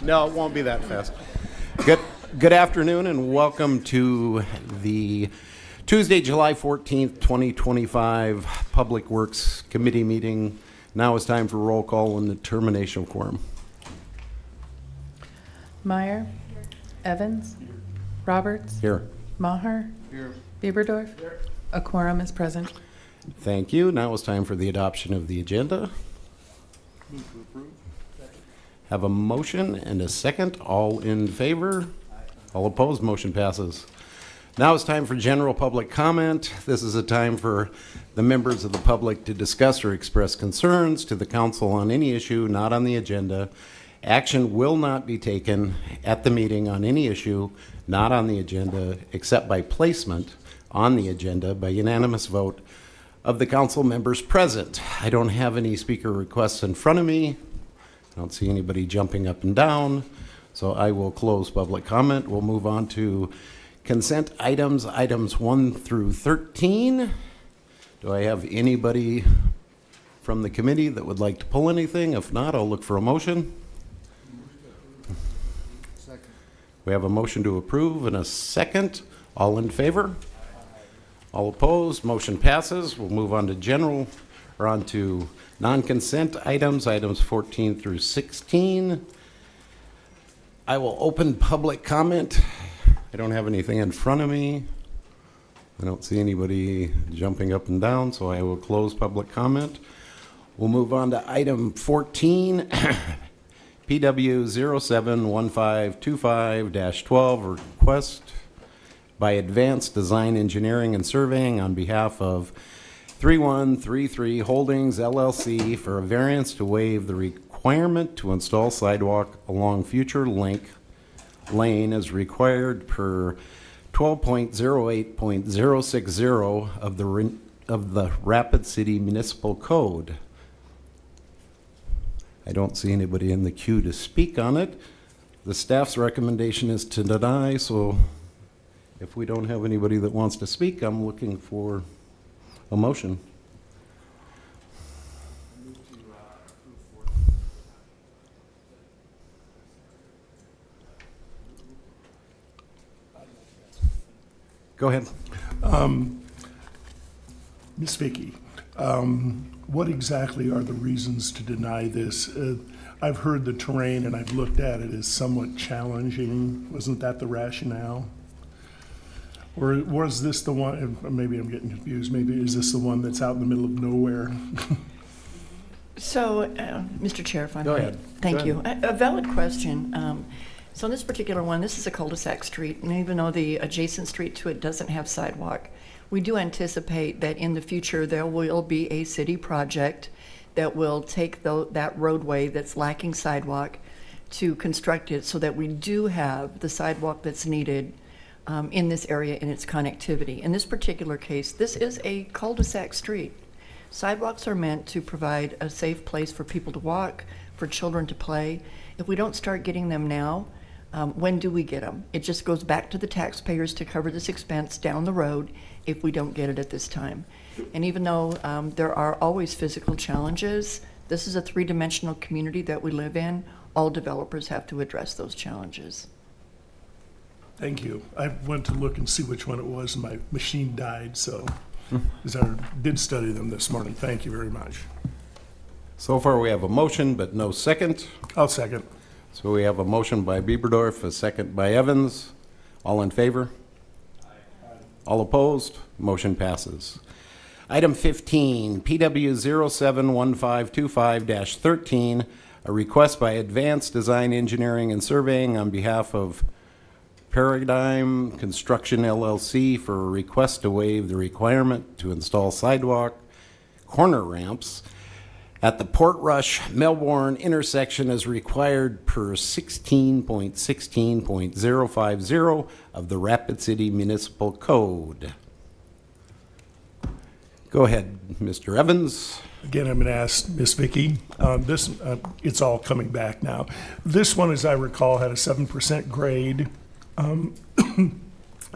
No, it won't be that fast. Good afternoon and welcome to the Tuesday, July 14th, 2025 Public Works Committee meeting. Now it's time for roll call and the termination of quorum. Meyer. Evans. Roberts. Here. Maher. Here. Bieberdorf. Here. A quorum is present. Thank you. Now it's time for the adoption of the agenda. Move to approve. Second. Have a motion and a second. All in favor? All opposed? Motion passes. Now it's time for general public comment. This is a time for the members of the public to discuss or express concerns to the council on any issue not on the agenda. Action will not be taken at the meeting on any issue not on the agenda except by placement on the agenda by unanimous vote of the council members present. I don't have any speaker requests in front of me. I don't see anybody jumping up and down, so I will close public comment. We'll move on to consent items, items 1 through 13. Do I have anybody from the committee that would like to pull anything? If not, I'll look for a motion. Second. We have a motion to approve and a second. All in favor? All opposed? Motion passes. We'll move on to non-consent items, items 14 through 16. I will open public comment. I don't have anything in front of me. I don't see anybody jumping up and down, so I will close public comment. We'll move on to item 14, PW 071525-12, request by Advanced Design Engineering and Surveying on behalf of 3133 Holdings LLC for a variance to waive the requirement to install sidewalk along future link lane as required per 12.08.060 of the Rapid City Municipal Code. I don't see anybody in the queue to speak on it. The staff's recommendation is to deny, so if we don't have anybody that wants to speak, I'm looking for a motion. Go ahead. Ms. Vicki, what exactly are the reasons to deny this? I've heard the terrain and I've looked at it as somewhat challenging. Wasn't that the rationale? Or was this the one, maybe I'm getting confused, maybe is this the one that's out in the middle of nowhere? So, Mr. Chair, if I Go may. ahead. Thank Go you. A valid question. So on this particular one, this is a cul-de-sac street, and even though the adjacent street to it doesn't have sidewalk, we do anticipate that in the future there will be a city project that will take that roadway that's lacking sidewalk to construct it so that we do have the sidewalk that's needed in this area in its connectivity. In this particular case, this is a cul-de-sac street. Sidewalks are meant to provide a safe place for people to walk, for children to play. If we don't start getting them now, when do we get them? It just goes back to the taxpayers to cover this expense down the road if we don't get it at this time. And even though there are always physical challenges, this is a three-dimensional community that we live in. All developers have to address those challenges. Thank you. I went to look and see which one it was and my machine died, so, because I did study them this morning. Thank you very much. So far we have a motion, but no second. I'll second. So we have a motion by Bieberdorf, a second by Evans. All in favor? All opposed? Motion passes. Item 15, PW 071525-13, a request by Advanced Design Engineering and Surveying on behalf of Paradigm Construction LLC for a request to waive the requirement to install sidewalk corner ramps at the Portrush Melbourne intersection as required per 16.16.050 of the Rapid City Municipal Code. Go ahead, Mr. Evans. Again, I'm going to ask Ms. Vicki. It's all coming back now. This one, as I recall, had a 7% grade, and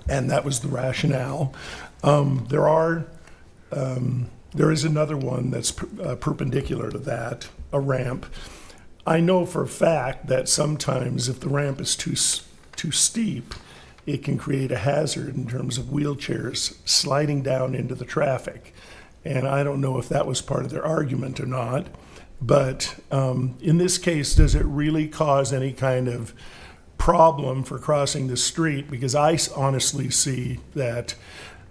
that was the rationale. There is another one that's perpendicular to that, a ramp. I know for a fact that sometimes if the ramp is too steep, it can create a hazard in terms of wheelchairs sliding down into the traffic. And I don't know if that was part of their argument or not, but in this case, does it really cause any kind of problem for crossing the street? Because I honestly see that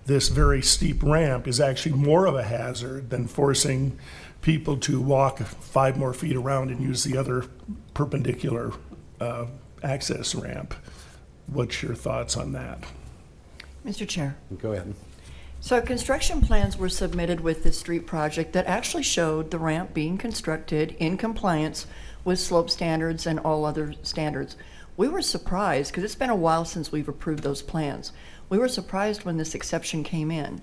this very steep ramp is actually more of a hazard than forcing people to walk 5 more feet around and use the other perpendicular access ramp. What's your thoughts on that? Mr. Chair. Go ahead. So construction plans were submitted with this street project that actually showed the ramp being constructed in compliance with slope standards and all other standards. We were surprised, because it's been a while since we've approved those plans. We were surprised when this exception came in.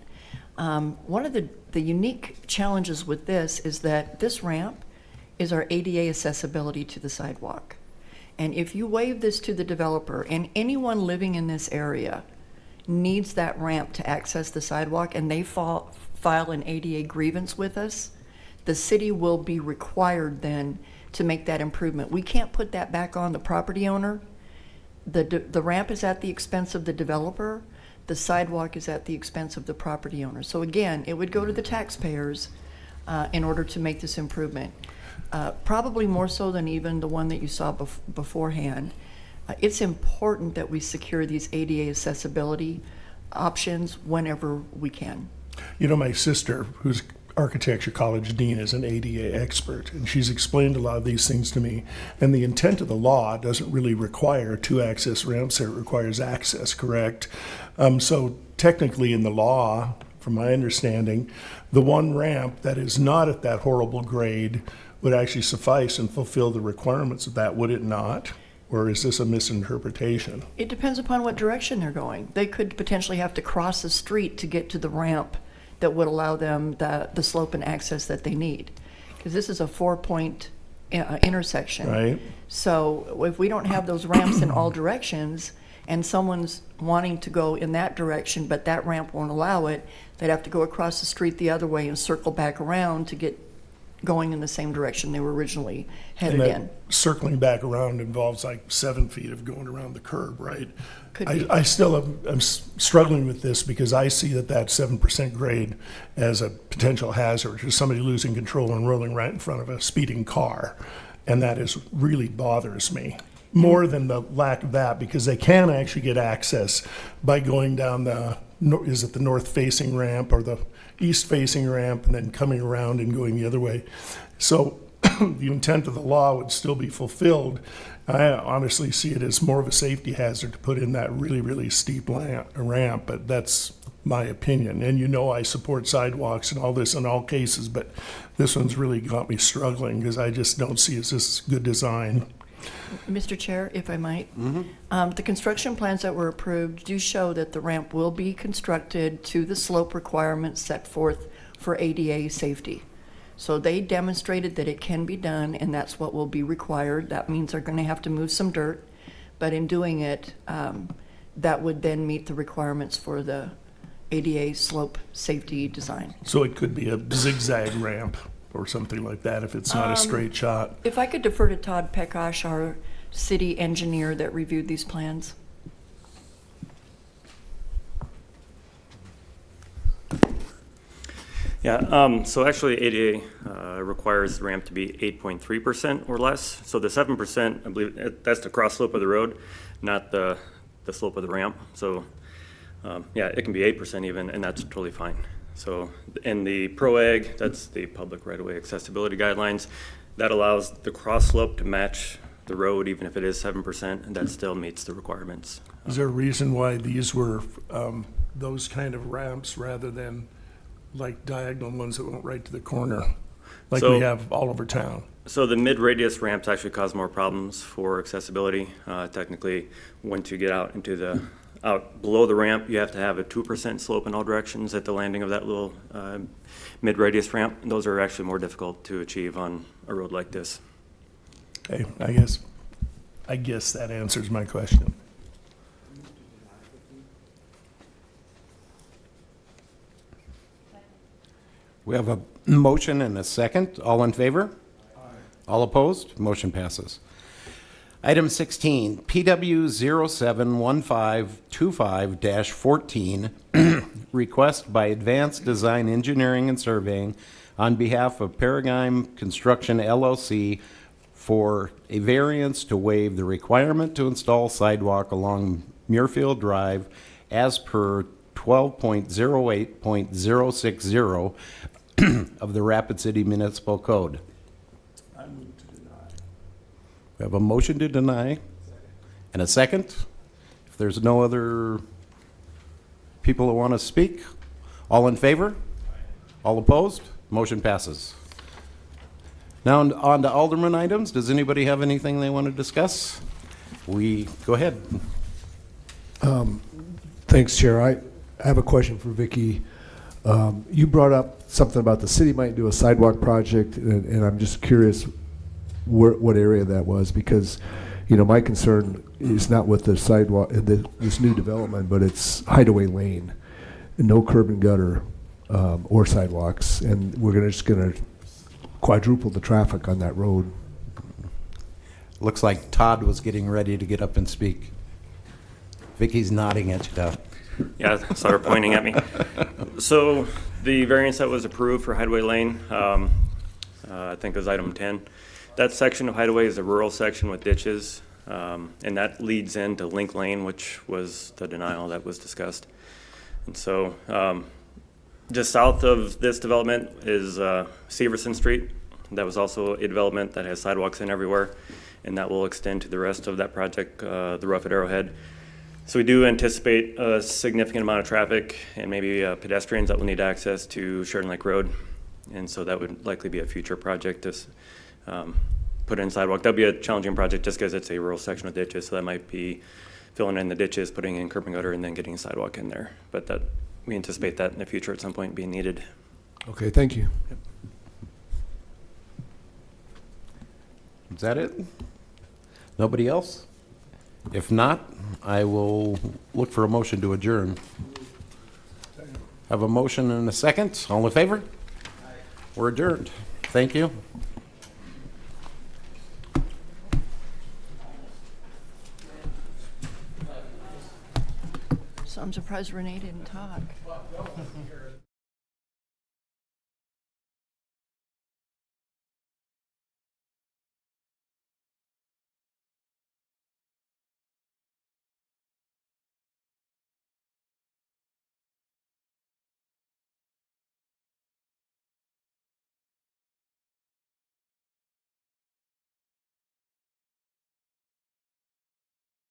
One of the unique challenges with this is that this ramp is our ADA accessibility to the sidewalk. And if you waive this to the developer, and anyone living in this area needs that ramp to access the sidewalk, and they file an ADA grievance with us, the city will be required then to make that improvement. We can't put that back on the property owner. The ramp is at the expense of the developer. The sidewalk is at the expense of the property owner. So again, it would go to the taxpayers in order to make this improvement. Probably more so than even the one that you saw beforehand. It's important that we secure these ADA accessibility options whenever we can. You know, my sister, who's architecture college dean, is an ADA expert, and she's explained a lot of these things to me. And the intent of the law doesn't really require 2 access ramps, it requires access, correct? So technically in the law, from my understanding, the one ramp that is not at that horrible grade would actually suffice and fulfill the requirements of that, would it not? Or is this a misinterpretation? It depends upon what direction they're going. They could potentially have to cross the street to get to the ramp that would allow them the slope and access that they need. Because this is a 4-point intersection. Right. So if we don't have those ramps in all directions, and someone's wanting to go in that direction, but that ramp won't allow it, they'd have to go across the street the other way and circle back around to get going in the same direction they were originally headed And in. that circling back around involves like 7 feet of going around the curb, right? Could be. I still am struggling with this because I see that 7% grade as a potential hazard to somebody losing control and rolling right in front of a speeding car. And that really bothers me. More than the lack of that, because they can actually get access by going down the north-facing ramp or the east-facing ramp and then coming around and going the other way. So the intent of the law would still be fulfilled. I honestly see it as more of a safety hazard to put in that really, really steep ramp, but that's my opinion. And you know I support sidewalks and all this in all cases, but this one's really got me struggling because I just don't see as this good design. Mr. Chair, if I might, the construction plans that were approved do show that the ramp will be constructed to the slope requirements set forth for ADA safety. So they demonstrated that it can be done, and that's what will be required. That means they're going to have to move some dirt, but in doing it, that would then meet the requirements for the ADA slope safety design. So it could be a zigzag ramp or something like that if it's not a straight shot. If I could defer to Todd Pekash, our city engineer that reviewed these plans. Yeah, so actually ADA requires the ramp to be 8.3% or less. So the 7%, I believe, that's the cross slope of the road, not the slope of the ramp. So yeah, it can be 8% even, and that's totally fine. So in the ProAg, that's the public right-of-way accessibility guidelines, that allows the cross slope to match the road, even if it is 7%, and that still meets the requirements. Is there a reason why these were those kind of ramps rather than like diagonal ones that went right to the corner, like So- we have all over town? So the mid-radius ramps actually cause more problems for accessibility. Technically, once you get out below the ramp, you have to have a 2% slope in all directions at the landing of that little mid-radius ramp. And those are actually more difficult to achieve on a road like this. Okay, I guess that answers my question. We have a motion and a second. All in favor? All opposed? Motion passes. Item 16, PW 071525-14, request by Advanced Design Engineering and Surveying on behalf of Paradigm Construction LLC for a variance to waive the requirement to install sidewalk along Muirfield Drive as per 12.08.060 of the Rapid City Municipal Code. I move to deny. We have a motion to deny and a second. If there's no other people that want to speak, all in favor? All opposed? Motion passes. Now on to Alderman items. Does anybody have anything they want to discuss? Go ahead. Thanks, Chair. I have a question for Vicki. You brought up something about the city might do a sidewalk project, and I'm just curious what area that was, because, you know, my concern is not with the sidewalk, this new development, but it's Hideaway Lane, no curb and gutter or sidewalks, and we're just gonna quadruple the traffic on that road. Looks like Todd was getting ready to get up and speak. Vicky's nodding at you, Todd. Yeah, I saw her pointing at me. So the variance that was approved for Hideaway Lane, I think it was item 10. That section of Hideaway is a rural section with ditches, and that leads into Link Lane, which was the denial that was discussed. And so just south of this development is Severson Street. That was also a development that has sidewalks in everywhere, and that will extend to the rest of that project, the Rough at Arrowhead. So we do anticipate a significant amount of traffic and maybe pedestrians that will need access to Sheridan Lake Road. And so that would likely be a future project to put in sidewalk. That'll be a challenging project just because it's a rural section of ditches. So that might be filling in the ditches, putting in curb and gutter, and then getting a sidewalk in there. But that we anticipate that in the future at some point being needed. Okay, thank you. Is that it? Nobody else? If not, I will look for a motion to adjourn. Have a motion and a second. All in favor? We're adjourned. Thank you. So I'm surprised Renee didn't talk.